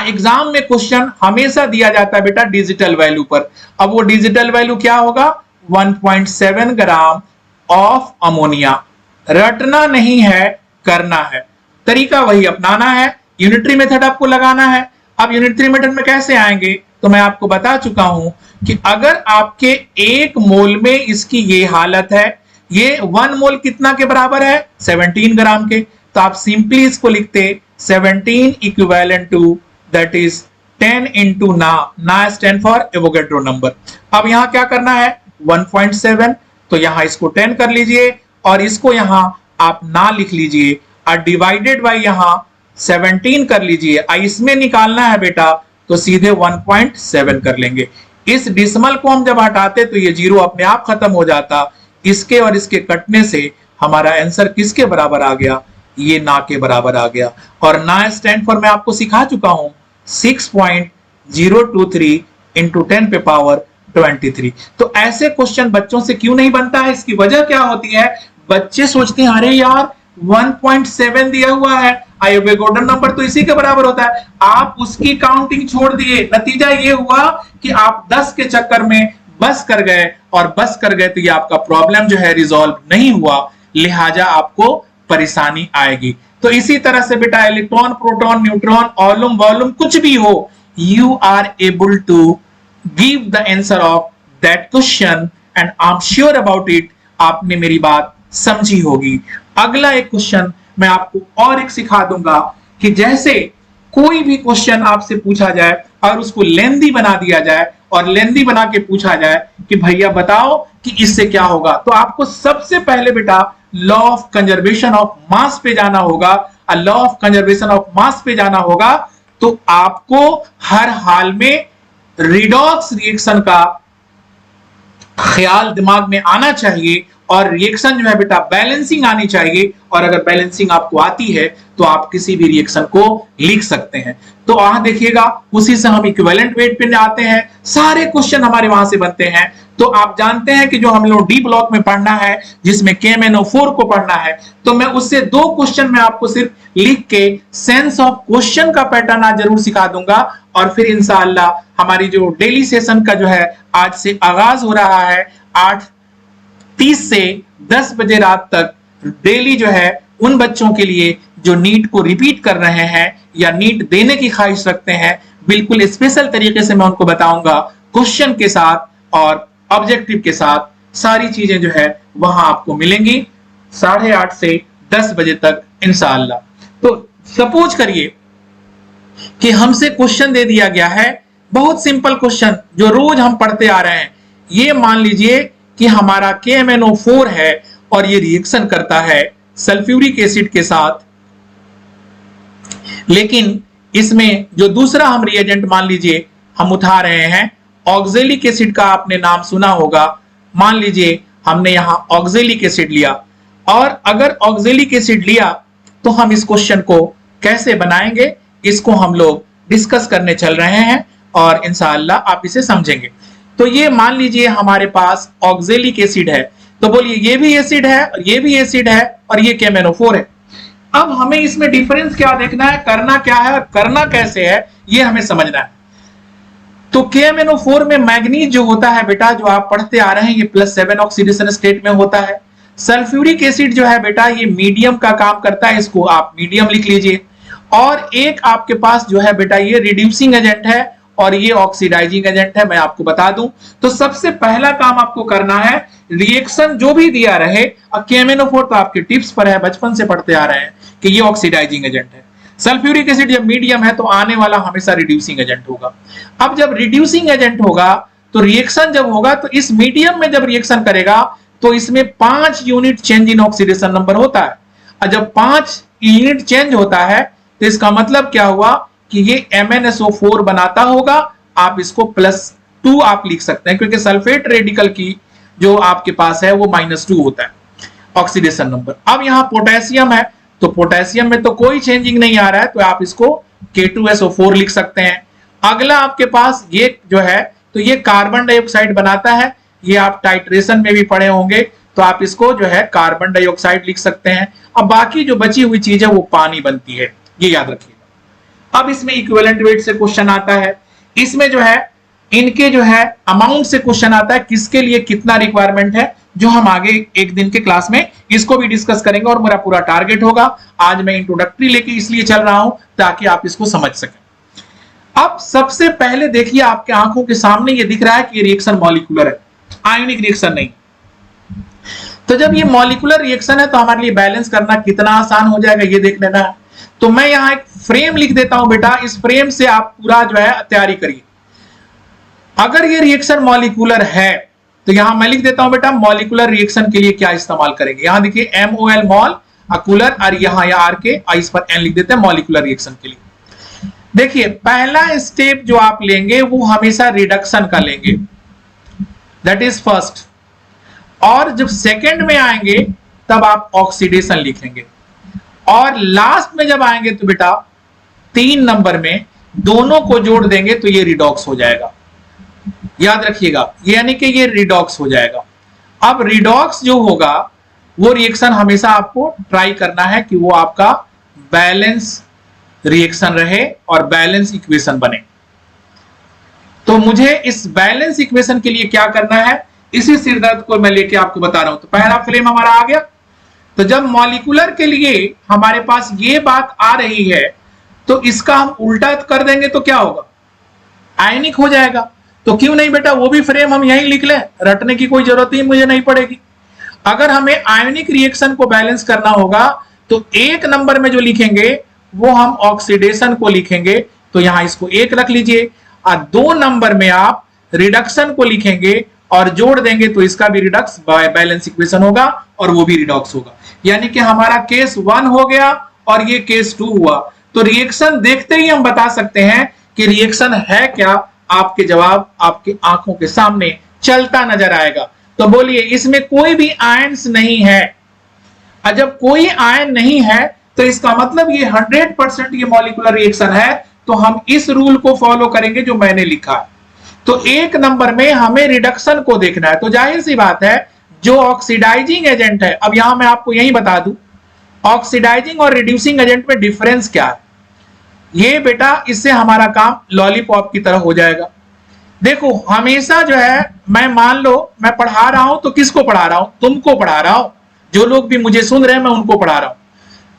S1: एग्जाम में क्वेश्चन हमेशा दिया जाता है बेटा डिजिटल वैल्यू पर। अब वो डिजिटल वैल्यू क्या होगा, 1.7 ग्राम ऑफ अमोनिया। रटना नहीं है, करना है, तरीका वही अपनाना है, यूनिटरी मेथड आपको लगाना है। अब यूनिटरी मेथड में कैसे आएंगे, तो मैं आपको बता चुका हूं कि अगर आपके 1 मोल में इसकी ये हालत है, ये 1 मोल कितना के बराबर है, 17 ग्राम के, तो आप सिंपली इसको लिखते 17 equivalent to that is 10 into ना स्टैंड फॉर एवोगैड्रो नंबर। अब यहां क्या करना है 1.7, तो यहां इसको 10 कर लीजिए और इसको यहां आप ना लिख लीजिए और डिवाइडेड बाय यहां 17 कर लीजिए। इसमें निकालना है बेटा तो सीधे 1.7 कर लेंगे। इस डिसिमल को हम जब हटाते तो ये जीरो अपने आप खत्म हो जाता। इसके और इसके कटने से हमारा आंसर किसके बराबर आ गया, ये ना के बराबर आ गया। और ना स्टैंड फॉर मैं आपको सिखा चुका हूं 6.023 इंटू 10 पे पावर 23। तो ऐसे क्वेश्चन बच्चों से क्यों नहीं बनता है, इसकी वजह क्या होती है, बच्चे सोचते हैं अरे यार 1.7 दिया हुआ है, एवोगैड्रो नंबर तो इसी के बराबर होता है। आप उसकी काउंटिंग छोड़ दिए, नतीजा ये हुआ कि आप 10 के चक्कर में बस कर गए, और बस कर गए तो ये आपका प्रॉब्लम जो है रिजॉल्व नहीं हुआ, लिहाजा आपको परेशानी आएगी। तो इसी तरह से बेटा इलेक्ट्रॉन, प्रोटॉन, न्यूट्रॉन, ऑलम, वॉल्यूम कुछ भी हो, you are able to give the answer of that question and I am sure about it, आपने मेरी बात समझी होगी। अगला एक क्वेश्चन मैं आपको और एक सिखा दूंगा कि जैसे कोई भी क्वेश्चन आपसे पूछा जाए और उसको लेंदी बना दिया जाए और लेंदी बना के पूछा जाए कि भैया बताओ कि इससे क्या होगा, तो आपको सबसे पहले बेटा law of conservation of mass पे जाना होगा। और law of conservation of mass पे जाना होगा तो आपको हर हाल में रिडॉक्स रिएक्शन का ख्याल दिमाग में आना चाहिए और रिएक्शन जो है बेटा बैलेंसिंग आनी चाहिए। और अगर बैलेंसिंग आपको आती है तो आप किसी भी रिएक्शन को लिख सकते हैं। तो वहां देखिएगा उसी से हम इक्विवेलेंट वेट पे आते हैं, सारे क्वेश्चन हमारे वहां से बनते हैं। तो आप जानते हैं कि जो हम लोग डी ब्लॉक में पढ़ना है जिसमें KMnO4 को पढ़ना है, तो मैं उससे 2 क्वेश्चन में आपको सिर्फ लिख के सेंस ऑफ क्वेश्चन का पैटर्न आज जरूर सिखा दूंगा। और फिर इंशाअल्लाह हमारी जो डेली सेशन का जो है आज से आगाज हो रहा है 8:30 से 10 बजे रात तक, डेली जो है उन बच्चों के लिए जो नीट को रिपीट कर रहे हैं या नीट देने की ख्वाहिश रखते हैं, बिल्कुल स्पेशल तरीके से मैं उनको बताऊंगा क्वेश्चन के साथ और ऑब्जेक्टिव के साथ। सारी चीजें जो है वहां आपको मिलेंगी 8:30 से 10 बजे तक इंशाअल्लाह। तो सपोज करिए कि हमसे क्वेश्चन दे दिया गया है, बहुत सिंपल क्वेश्चन जो रोज हम पढ़ते आ रहे हैं, ये मान लीजिए कि हमारा KMnO4 है और ये रिएक्शन करता है सल्फ्यूरिक एसिड के साथ, लेकिन इसमें जो दूसरा हम रिएजेंट मान लीजिए हम उठा रहे हैं ऑक्जेलिक एसिड का, आपने नाम सुना होगा। मान लीजिए हमने यहां ऑक्जेलिक एसिड लिया, और अगर ऑक्जेलिक एसिड लिया तो हम इस क्वेश्चन को कैसे बनाएंगे, इसको हम लोग डिस्कस करने चल रहे हैं और इंशाअल्लाह आप इसे समझेंगे। तो ये मान लीजिए हमारे पास ऑक्जेलिक एसिड है, तो बोलिए ये भी एसिड है और ये भी एसिड है और ये KMnO4 है। अब हमें इसमें डिफरेंस क्या देखना है, करना क्या है और करना कैसे है, ये हमें समझना है। तो KMnO4 में मैग्नीज जो होता है बेटा, जो आप पढ़ते आ रहे हैं, ये +7 ऑक्सीडेशन स्टेट में होता है। सल्फ्यूरिक एसिड जो है बेटा, ये मीडियम का काम करता है, इसको आप मीडियम लिख लीजिए। और एक आपके पास जो है बेटा, ये रिड्यूसिंग एजेंट है और ये ऑक्सीडाइजिंग एजेंट है, मैं आपको बता दूं। तो सबसे पहला काम आपको करना है, रिएक्शन जो भी दिया रहे, KMnO4 तो आपके टिप्स पर है, बचपन से पढ़ते आ रहे हैं कि ये ऑक्सीडाइजिंग एजेंट है। सल्फ्यूरिक एसिड जब मीडियम है तो आने वाला हमेशा रिड्यूसिंग एजेंट होगा। अब जब रिड्यूसिंग एजेंट होगा तो रिएक्शन जब होगा तो इस मीडियम में जब रिएक्शन करेगा तो इसमें 5 unit change in oxidation number होता है। और जब 5 यूनिट चेंज होता है तो इसका मतलब क्या हुआ कि ये MnSO4 बनाता होगा। आप इसको +2 आप लिख सकते हैं, क्योंकि सल्फेट रेडिकल की जो आपके पास है वो -2 होता है ऑक्सीडेशन नंबर। अब यहाँ पोटेशियम है, तो पोटेशियम में तो कोई चेंजिंग नहीं आ रहा है, तो आप इसको K2SO4 लिख सकते हैं। अगला आपके पास ये जो है, तो ये कार्बन डाइऑक्साइड बनाता है, ये आप टाइट्रेशन में भी पढ़े होंगे, तो आप इसको जो है कार्बन डाइऑक्साइड लिख सकते हैं। अब बाकी जो बची हुई चीज है वो पानी बनती है, ये याद रखिएगा। अब इसमें इक्विवेलेंट वेट से क्वेश्चन आता है, इसमें जो है इनके जो है अमाउंट से क्वेश्चन आता है, किसके लिए कितना रिक्वायरमेंट है, जो हम आगे एक दिन के क्लास में इसको भी डिस्कस करेंगे और मेरा पूरा टारगेट होगा। आज मैं इंट्रोडक्टरी लेके इसलिए चल रहा हूं ताकि आप इसको समझ सकें। अब सबसे पहले देखिए, आपके आंखों के सामने ये दिख रहा है कि ये रिएक्शन मॉलिक्यूलर है, आयनिक रिएक्शन नहीं। तो जब ये मॉलिक्यूलर रिएक्शन है तो हमारे लिए बैलेंस करना कितना आसान हो जाएगा, ये देख लेना है। तो मैं यहां एक फ्रेम लिख देता हूं बेटा, इस फ्रेम से आप पूरा जो है तैयारी करिए। अगर ये रिएक्शन मॉलिक्यूलर है तो यहां मैं लिख देता हूं बेटा, मॉलिक्यूलर रिएक्शन के लिए क्या इस्तेमाल करेंगे। यहां देखिए MOL मॉल, अकुलर, और यहां या RK, इस पर N लिख देते हैं मॉलिक्यूलर रिएक्शन के लिए। देखिए पहला स्टेप जो आप लेंगे वो हमेशा रिडक्शन का लेंगे, दैट इज फर्स्ट। और जब सेकंड में आएंगे तब आप ऑक्सीडेशन लिखेंगे, और लास्ट में जब आएंगे तो बेटा 3 नंबर में दोनों को जोड़ देंगे तो ये रिडॉक्स हो जाएगा। याद रखिएगा, यानी कि ये रिडॉक्स हो जाएगा। अब रिडॉक्स जो होगा वो रिएक्शन हमेशा आपको ट्राई करना है कि वो आपका बैलेंस रिएक्शन रहे और बैलेंस इक्वेशन बने। तो मुझे इस बैलेंस इक्वेशन के लिए क्या करना है, इसी सिरदर्द को मैं लेके आपको बता रहा हूं। तो पहला फ्रेम हमारा आ गया। तो जब मॉलिक्यूलर के लिए हमारे पास ये बात आ रही है तो इसका हम उल्टा कर देंगे तो क्या होगा, आयनिक हो जाएगा। तो क्यों नहीं बेटा, वो भी फ्रेम हम यहीं लिख लें, रटने की कोई जरूरत ही मुझे नहीं पड़ेगी। अगर हमें आयनिक रिएक्शन को बैलेंस करना होगा तो 1 नंबर में जो लिखेंगे वो हम ऑक्सीडेशन को लिखेंगे, तो यहां इसको 1 रख लीजिए। और 2 नंबर में आप रिडक्शन को लिखेंगे और जोड़ देंगे तो इसका भी रिडक्स बैलेंस इक्वेशन होगा और वो भी रिडॉक्स होगा। यानी कि हमारा केस 1 हो गया और ये केस 2 हुआ। तो रिएक्शन देखते ही हम बता सकते हैं कि रिएक्शन है क्या, आपके जवाब आपकी आंखों के सामने चलता नजर आएगा। तो बोलिए इसमें कोई भी आयन्स नहीं है, और जब कोई आयन नहीं है तो इसका मतलब ये 100% ये मॉलिक्यूलर रिएक्शन है। तो हम इस रूल को फॉलो करेंगे जो मैंने लिखा है। तो 1 नंबर में हमें रिडक्शन को देखना है। तो जाहिर सी बात है जो ऑक्सीडाइजिंग एजेंट है, अब यहां मैं आपको यही बता दूं ऑक्सीडाइजिंग और रिड्यूसिंग एजेंट में डिफरेंस क्या है। ये बेटा इससे हमारा काम लॉलीपॉप की तरह हो जाएगा। देखो हमेशा जो है, मैं मान लो मैं पढ़ा रहा हूं तो किसको पढ़ा रहा हूं, तुमको पढ़ा रहा हूं, जो लोग भी मुझे सुन रहे हैं मैं उनको पढ़ा रहा हूं।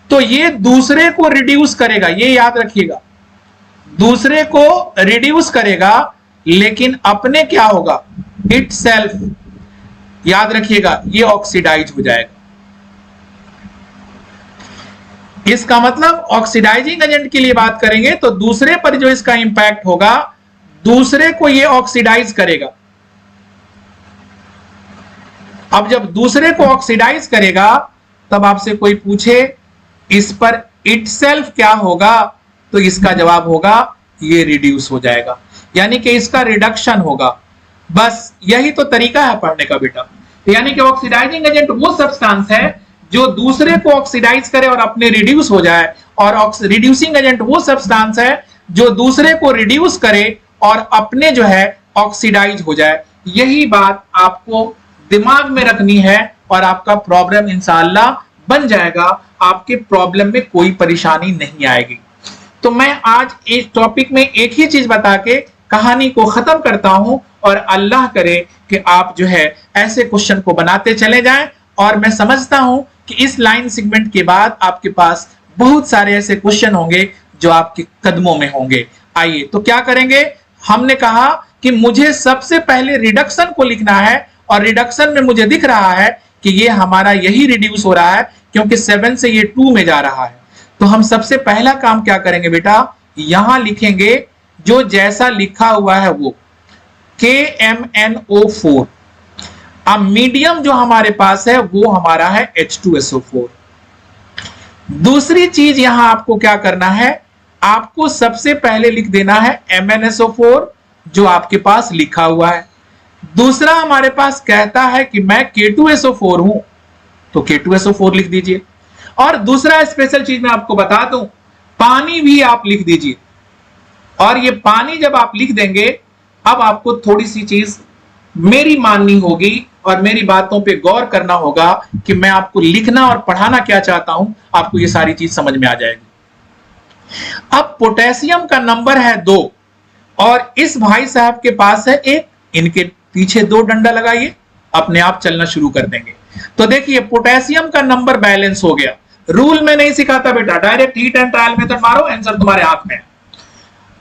S1: तो ये दूसरे को रिड्यूस करेगा, ये याद रखिएगा, दूसरे को रिड्यूस करेगा, लेकिन अपने क्या होगा, इटसेल्फ, याद रखिएगा, ये ऑक्सीडाइज हो जाएगा। इसका मतलब ऑक्सीडाइजिंग एजेंट के लिए बात करेंगे तो दूसरे पर जो इसका इंपैक्ट होगा, दूसरे को ये ऑक्सीडाइज करेगा। अब जब दूसरे को ऑक्सीडाइज करेगा तब आपसे कोई पूछे इस पर इटसेल्फ क्या होगा, तो इसका जवाब होगा ये रिड्यूस हो जाएगा, यानी कि इसका रिडक्शन होगा। बस यही तो तरीका है पढ़ने का बेटा। यानी कि ऑक्सीडाइजिंग एजेंट वो सब्सटेंस है जो दूसरे को ऑक्सीडाइज करे और अपने रिड्यूस हो जाए, और रिड्यूसिंग एजेंट वो सब्सटेंस है जो दूसरे को रिड्यूस करे और अपने जो है ऑक्सीडाइज हो जाए। यही बात आपको दिमाग में रखनी है और आपका प्रॉब्लम इंशाअल्लाह बन जाएगा, आपके प्रॉब्लम में कोई परेशानी नहीं आएगी। तो मैं आज इस टॉपिक में एक ही चीज बता के कहानी को खत्म करता हूं, और अल्लाह करे कि आप जो है ऐसे क्वेश्चन को बनाते चले जाएं, और मैं समझता हूं कि इस लाइन सेगमेंट के बाद आपके पास बहुत सारे ऐसे क्वेश्चन होंगे जो आपके कदमों में होंगे। आइए तो क्या करेंगे, हमने कहा कि मुझे सबसे पहले रिडक्शन को लिखना है, और रिडक्शन में मुझे दिख रहा है कि ये हमारा यही रिड्यूस हो रहा है क्योंकि 7 से ये 2 में जा रहा है। तो हम सबसे पहला काम क्या करेंगे बेटा, यहां लिखेंगे जो जैसा लिखा हुआ है वो KMnO4। अब मीडियम जो हमारे पास है वो हमारा है H2SO4। दूसरी चीज यहां आपको क्या करना है, आपको सबसे पहले लिख देना है MnSO4 जो आपके पास लिखा हुआ है। दूसरा हमारे पास कहता है कि मैं K2SO4 हूं, तो K2SO4 लिख दीजिए। और दूसरा स्पेशल चीज मैं आपको बता दूं, पानी भी आप लिख दीजिए। और ये पानी जब आप लिख देंगे, अब आपको थोड़ी सी चीज मेरी माननी होगी और मेरी बातों पे गौर करना होगा कि मैं आपको लिखना और पढ़ाना क्या चाहता हूं, आपको ये सारी चीज समझ में आ जाएगी। अब पोटेशियम का नंबर है 2 और इस भाई साहब के पास है 1, इनके पीछे 2 डंडा लगाइए, अपने आप चलना शुरू कर देंगे। तो देखिए पोटेशियम का नंबर बैलेंस हो गया। रूल में नहीं सिखाता बेटा, direct heat and trial method मारो, आंसर तुम्हारे हाथ में है।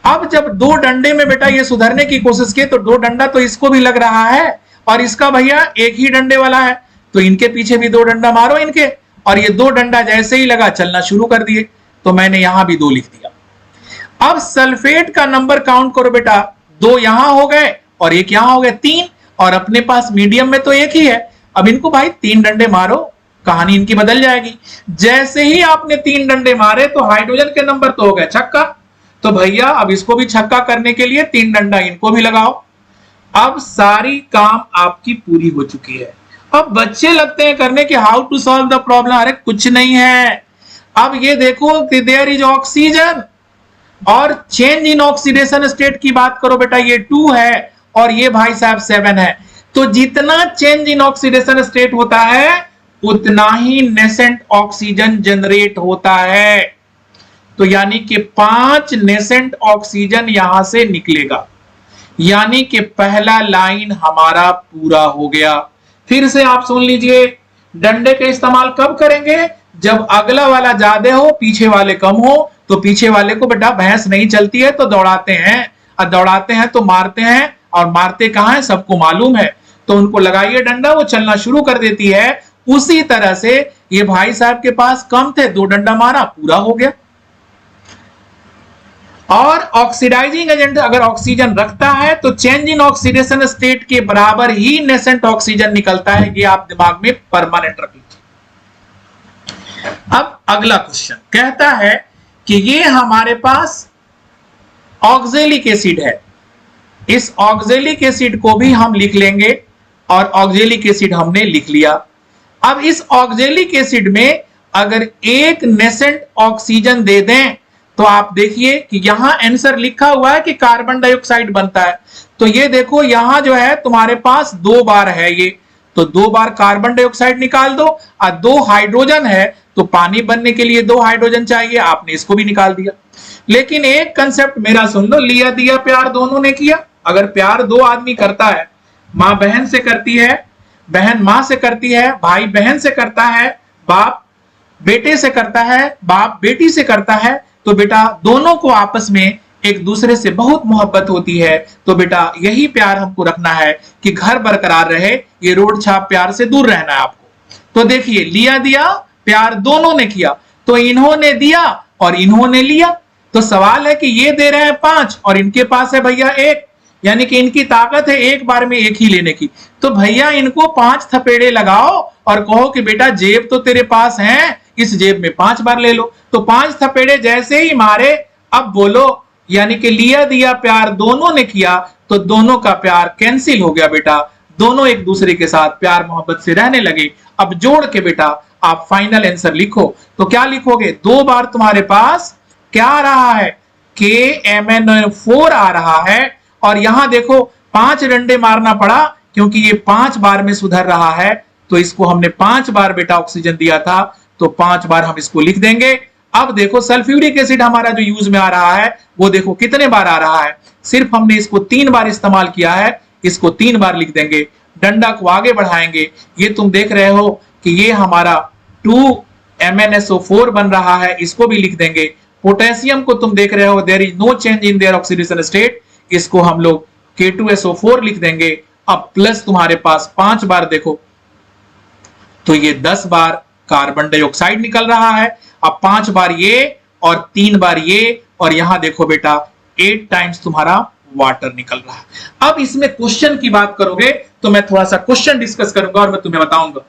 S1: अब जब 2 डंडे में बेटा ये सुधरने की कोशिश की तो 2 डंडा तो इसको भी लग रहा है और इसका भैया 1 ही डंडे वाला है, तो इनके पीछे भी 2 डंडा मारो इनके, और ये 2 डंडा जैसे ही लगा चलना शुरू कर दिए, तो मैंने यहां भी 2 लिख दिया। अब सल्फेट का नंबर काउंट करो बेटा, 2 यहां हो गए और 1 यहां हो गए, 3, और अपने पास मीडियम में तो 1 ही है। अब इनको भाई 3 डंडे मारो, कहानी इनकी बदल जाएगी। जैसे ही आपने 3 डंडे मारे तो हाइड्रोजन के नंबर तो हो गए छक्का, तो भैया अब इसको भी छक्का करने के लिए 3 डंडा इनको भी लगाओ। अब सारी काम आपकी पूरी हो चुकी है। अब बच्चे लगते हैं करने के how to solve the problem, अरे कुछ नहीं है। अब ये देखो कि देयर इज ऑक्सीजन, और चेंज इन ऑक्सीडेशन स्टेट की बात करो बेटा, ये 2 है और ये भाई साहब 7 है। तो जितना चेंज इन ऑक्सीडेशन स्टेट होता है उतना ही नेसेंट ऑक्सीजन जनरेट होता है। तो यानी कि 5 नेसेंट ऑक्सीजन यहां से निकलेगा, यानी कि पहला लाइन हमारा पूरा हो गया। फिर से आप सुन लीजिए, डंडे का इस्तेमाल कब करेंगे, जब अगला वाला ज्यादा हो पीछे वाले कम हो। तो पीछे वाले को बेटा भैंस नहीं चलती है तो दौड़ाते हैं, और दौड़ाते हैं तो मारते हैं, और मारते कहां है सबको मालूम है। तो उनको लगाइए डंडा, वो चलना शुरू कर देती है। उसी तरह से ये भाई साहब के पास कम थे, 2 डंडा मारा, पूरा हो गया। और ऑक्सीडाइजिंग एजेंट अगर ऑक्सीजन रखता है तो चेंज इन ऑक्सीडेशन स्टेट के बराबर ही नेसेंट ऑक्सीजन निकलता है। ये आप दिमाग में परमानेंट रख लीजिए। अब अगला क्वेश्चन कहता है कि ये हमारे पास ऑक्जेलिक एसिड है, इस ऑक्जेलिक एसिड को भी हम लिख लेंगे, और ऑक्जेलिक एसिड हमने लिख लिया। अब इस ऑक्जेलिक एसिड में अगर 1 नेसेंट ऑक्सीजन दे दें तो आप देखिए कि यहां आंसर लिखा हुआ है कि कार्बन डाइऑक्साइड बनता है। तो ये देखो यहां जो है तुम्हारे पास 2 बार है ये, तो 2 बार कार्बन डाइऑक्साइड निकाल दो, और 2 हाइड्रोजन है तो पानी बनने के लिए 2 हाइड्रोजन चाहिए, आपने इसको भी निकाल दिया। लेकिन एक कंसेप्ट मेरा सुन लो, लिया दिया प्यार दोनों ने किया। अगर प्यार 2 आदमी करता है, मां बहन से करती है, बहन मां से करती है, भाई बहन से करता है, बाप बेटे से करता है, बाप बेटी से करता है, तो बेटा दोनों को आपस में एक दूसरे से बहुत मोहब्बत होती है। तो बेटा यही प्यार हमको रखना है कि घर बरकरार रहे, ये रोड छाप प्यार से दूर रहना है आपको। तो देखिए लिया दिया प्यार दोनों ने किया, तो इन्होंने दिया और इन्होंने लिया। तो सवाल है कि ये दे रहे हैं 5 और इनके पास है भैया 1, यानी कि इनकी ताकत है एक बार में एक ही लेने की। तो भैया इनको 5 थपेड़े लगाओ और कहो कि बेटा जेब तो तेरे पास है, इस जेब में 5 बार ले लो। तो 5 थपेड़े जैसे ही मारे, अब बोलो, यानी कि लिया दिया प्यार दोनों ने किया, तो दोनों का प्यार कैंसिल हो गया बेटा, दोनों एक दूसरे के साथ प्यार मोहब्बत से रहने लगे। अब जोड़ के बेटा आप फाइनल आंसर लिखो। तो क्या लिखोगे? 2 बार तुम्हारे पास क्या आ रहा है? KMnO4 आ रहा है। और यहां देखो 5 डंडे मारना पड़ा क्योंकि ये 5 बार में सुधर रहा है, तो इसको हमने 5 बार बेटा ऑक्सीजन दिया था, तो 5 बार हम इसको लिख देंगे। अब देखो सल्फ्यूरिक एसिड हमारा जो यूज में आ रहा है वो देखो कितने बार आ रहा है, सिर्फ हमने इसको 3 बार इस्तेमाल किया है, इसको 3 बार लिख देंगे। डंडा को आगे बढ़ाएंगे, ये तुम देख रहे हो कि ये हमारा 2MnSO4 बन रहा है, इसको भी लिख देंगे। पोटेशियम को तुम देख रहे हो there is no change in their oxidation state, इसको हम लोग K2SO4 लिख देंगे। अब प्लस तुम्हारे पास 5 बार देखो, तो ये 10 बार कार्बन डाइऑक्साइड निकल रहा है। अब 5 बार ये और 3 बार ये, और यहां देखो बेटा 8 टाइम्स तुम्हारा वाटर निकल रहा है। अब इसमें क्वेश्चन की बात करोगे तो मैं थोड़ा सा क्वेश्चन डिस्कस करूंगा और मैं तुम्हें बताऊंगा।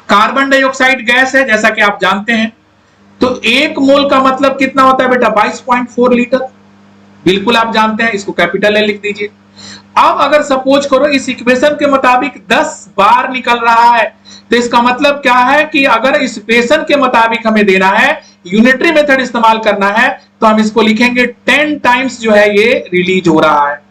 S1: कार्बन डाइऑक्साइड गैस है जैसा कि आप जानते हैं, तो 1 मोल का मतलब कितना होता है बेटा? 22.4 लीटर, बिल्कुल आप जानते हैं, इसको कैपिटल ए लिख दीजिए। अब अगर सपोज करो इस इक्वेशन के मुताबिक 10 बार निकल रहा है, तो इसका मतलब क्या है कि अगर इस इक्वेशन के मुताबिक हमें देना है, यूनिटरी मेथड इस्तेमाल करना है, तो हम इसको लिखेंगे 10 टाइम्स जो है ये रिलीज हो रहा है।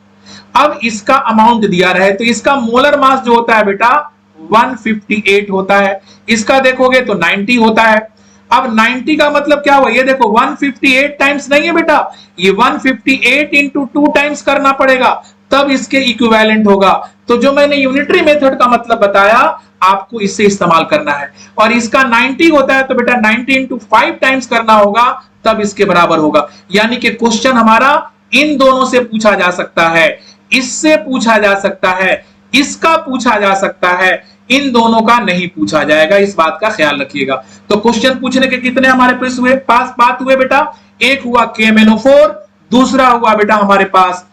S1: अब इसका अमाउंट दिया रहे तो इसका मोलर मास जो होता है बेटा 158 होता है, इसका देखोगे तो 90 होता है। अब 90 का मतलब क्या हुआ? ये देखो 158 टाइम्स नहीं है बेटा, ये 158 इंटू 2 टाइम्स करना पड़ेगा, तब इसके इक्विवेलेंट होगा। तो जो मैंने यूनिटरी मेथड का मतलब बताया आपको इससे इस्तेमाल करना है। और इसका 90 होता है तो बेटा 90 इंटू 5 टाइम्स करना होगा, तब इसके बराबर होगा। यानी कि क्वेश्चन हमारा इन दोनों से पूछा जा सकता है, इससे पूछा जा सकता है, इसका पूछा जा सकता है, इन दोनों का नहीं पूछा जाएगा, इस बात का ख्याल रखिएगा। तो क्वेश्चन पूछने के कितने हमारे पास बात हुए बेटा? एक हुआ KMnO4, दूसरा हुआ बेटा हमारे पास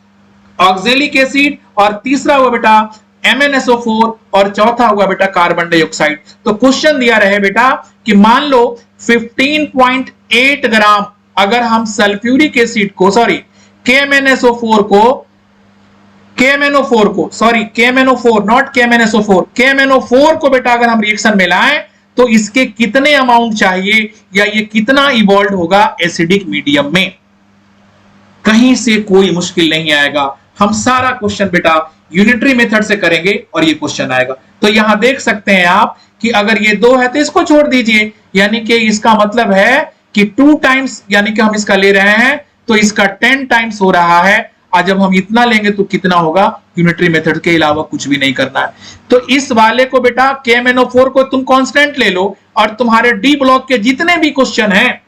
S1: ऑक्जेलिक एसिड, और तीसरा हुआ बेटा MnSO4, और चौथा हुआ बेटा कार्बन डाइऑक्साइड। तो क्वेश्चन दिया रहे बेटा कि मान लो 15.8 ग्राम अगर हम सल्फ्यूरिक एसिड को KMnSO4 को बेटा अगर हम रिएक्शन में लाएं तो इसके कितने अमाउंट चाहिए, या ये कितना इवॉल्व होगा एसिडिक मीडियम में। कहीं से कोई मुश्किल नहीं आएगा, हम सारा क्वेश्चन बेटा यूनिटरी मेथड से करेंगे और ये क्वेश्चन आएगा। तो यहां देख सकते हैं आप कि अगर ये 2 है तो इसको छोड़ दीजिए, यानी कि इसका मतलब है कि 2 टाइम्स, यानी कि हम इसका ले रहे हैं तो इसका 10 टाइम्स हो रहा है। आज जब हम इतना लेंगे तो कितना होगा? यूनिटरी मेथड के अलावा कुछ भी नहीं करना है। तो इस वाले को बेटा KMnO4 को तुम कांस्टेंट ले लो, और तुम्हारे डी ब्लॉक के जितने भी क्वेश्चन हैं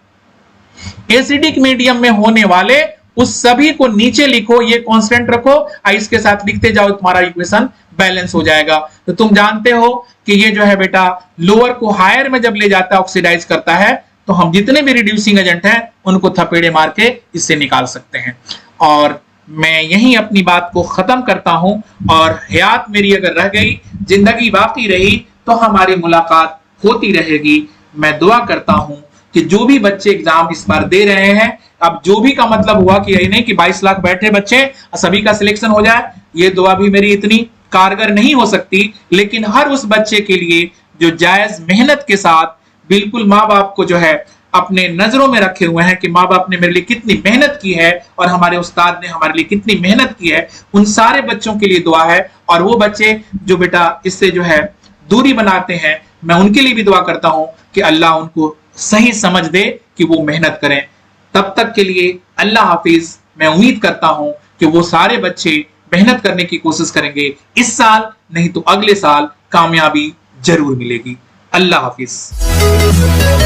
S1: एसिडिक मीडियम में होने वाले उस सभी को नीचे लिखो, ये कांस्टेंट रखो, इसके साथ लिखते जाओ, तुम्हारा इक्वेशन बैलेंस हो जाएगा। तो तुम जानते हो कि ये जो है बेटा लोअर को हायर में जब ले जाता है, ऑक्सीडाइज करता है, तो हम जितने भी रिड्यूसिंग एजेंट हैं उनको थपेड़े मार के इससे निकाल सकते हैं। और मैं यहीं अपनी बात को खत्म करता हूं, और हयात मेरी अगर रह गई, जिंदगी बाकी रही, तो हमारी मुलाकात होती रहेगी। मैं दुआ करता हूं कि जो भी बच्चे एग्जाम इस बार दे रहे हैं, अब जो भी का मतलब हुआ कि यही नहीं कि 22 लाख बैठे बच्चे सभी का सिलेक्शन हो जाए, ये दुआ भी मेरी इतनी कारगर नहीं हो सकती, लेकिन हर उस बच्चे के लिए जो जायज मेहनत के साथ बिल्कुल माँ बाप को जो है अपने नजरों में रखे हुए हैं कि माँ बाप ने मेरे लिए कितनी मेहनत की है और हमारे उस्ताद ने हमारे लिए कितनी मेहनत की है, उन सारे बच्चों के लिए दुआ है। और वो बच्चे जो बेटा इससे जो है दूरी बनाते हैं, मैं उनके लिए भी दुआ करता हूं कि अल्लाह उनको सही समझ दे कि वो मेहनत करें। तब तक के लिए अल्लाह हाफिज। मैं उम्मीद करता हूं कि वो सारे बच्चे मेहनत करने की कोशिश करेंगे, इस साल नहीं तो अगले साल कामयाबी जरूर मिलेगी। अल्लाह हाफिज।